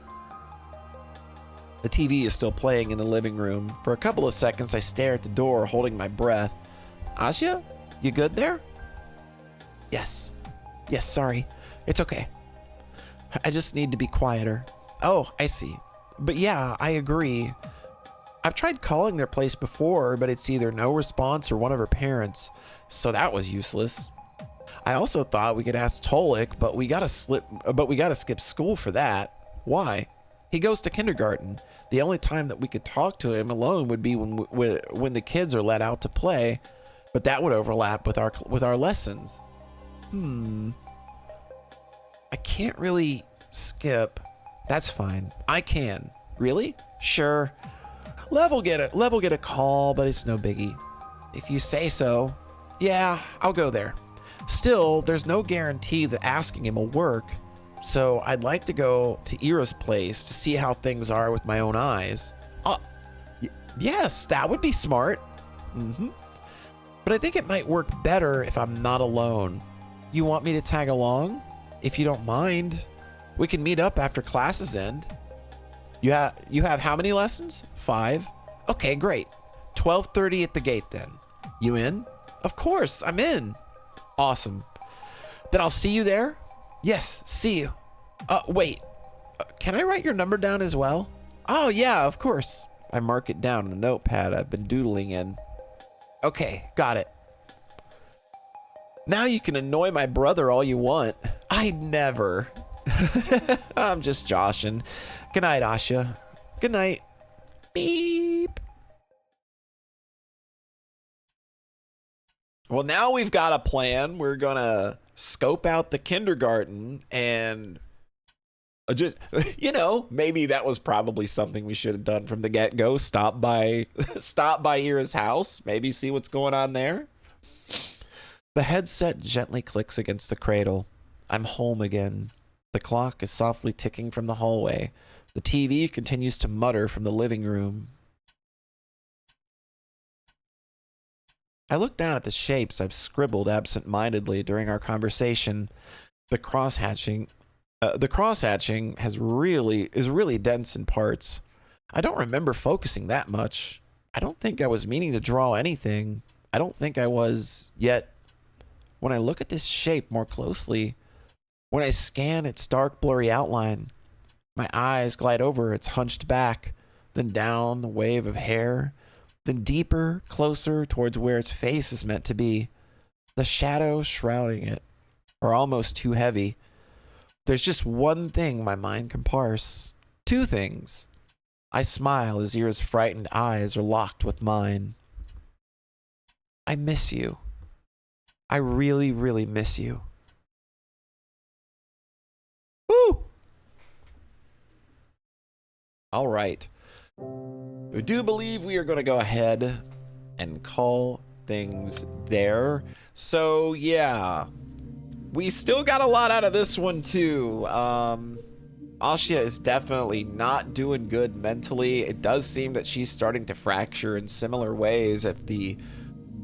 The TV is still playing in the living room. For a couple of seconds, I stare at the door, holding my breath. Asya, you good there? Yes, sorry. It's okay. I just need to be quieter. Oh, I see. But yeah, I agree. I've tried calling their place before, but it's either no response or one of her parents, so that was useless. I also thought we could ask Tolik, but we gotta skip school for that. Why? He goes to kindergarten. The only time that we could talk to him alone would be when the kids are let out to play, but that would overlap with our lessons. I can't really skip. That's fine. I can. Really? Sure. Lev will get a call, but it's no biggie. If you say so. Yeah, I'll go there. Still, there's no guarantee that asking him will work, so I'd like to go to Ira's place to see how things are with my own eyes. Yes, that would be smart. But I think it might work better if I'm not alone. You want me to tag along? If you don't mind, we can meet up after classes end. You have how many lessons? 5? Okay, great. 12:30 at the gate then. You in? Of course, I'm in. Awesome. Then I'll see you there? Yes, see you. Wait. Can I write your number down as well? Oh, yeah, of course. I mark it down in the notepad I've been doodling in. Okay, got it. Now you can annoy my brother all you want. I'd never. I'm just joshing. Good night, Asya. Good night. Beep. Well, now we've got a plan. We're gonna scope out the kindergarten and just, maybe that was probably something we should have done from the get-go. Stop by Ira's house. Maybe see what's going on there. The headset gently clicks against the cradle. I'm home again. The clock is softly ticking from the hallway. The TV continues to mutter from the living room. I look down at the shapes I've scribbled absent-mindedly during our conversation. The cross-hatching is really dense in parts. I don't remember focusing that much. I don't think I was meaning to draw anything. I don't think I was, yet when I look at this shape more closely, when I scan its dark, blurry outline, my eyes glide over its hunched back, then down the wave of hair, then deeper, closer towards where its face is meant to be. The shadows shrouding it are almost too heavy. There's just one thing my mind can parse. 2 things. I smile as Ira's frightened eyes are locked with mine. I miss you. I really, really miss you. Woo! All right. I do believe we are going to go ahead and call things there. So, yeah. We still got a lot out of this one, too. Asya is definitely not doing good mentally. It does seem that she's starting to fracture in similar ways. If the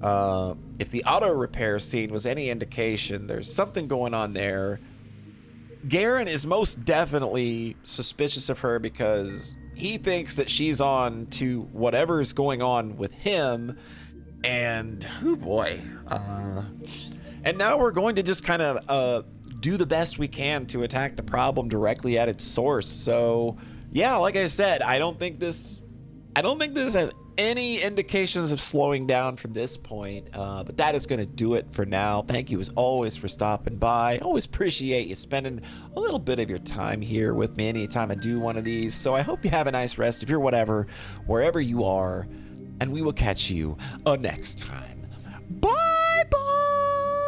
auto repair scene was any indication, there's something going on there. Garen is most definitely suspicious of her because he thinks that she's on to whatever is going on with him. And, oh boy. And now we're going to just kind of do the best we can to attack the problem directly at its source. So, yeah, like I said, I don't think this has any indications of slowing down from this point, but that is going to do it for now. Thank you as always for stopping by. Always appreciate you spending a little bit of your time here with me anytime I do one of these. So I hope you have a nice rest of your whatever, wherever you are, and we will catch you next time. Bye!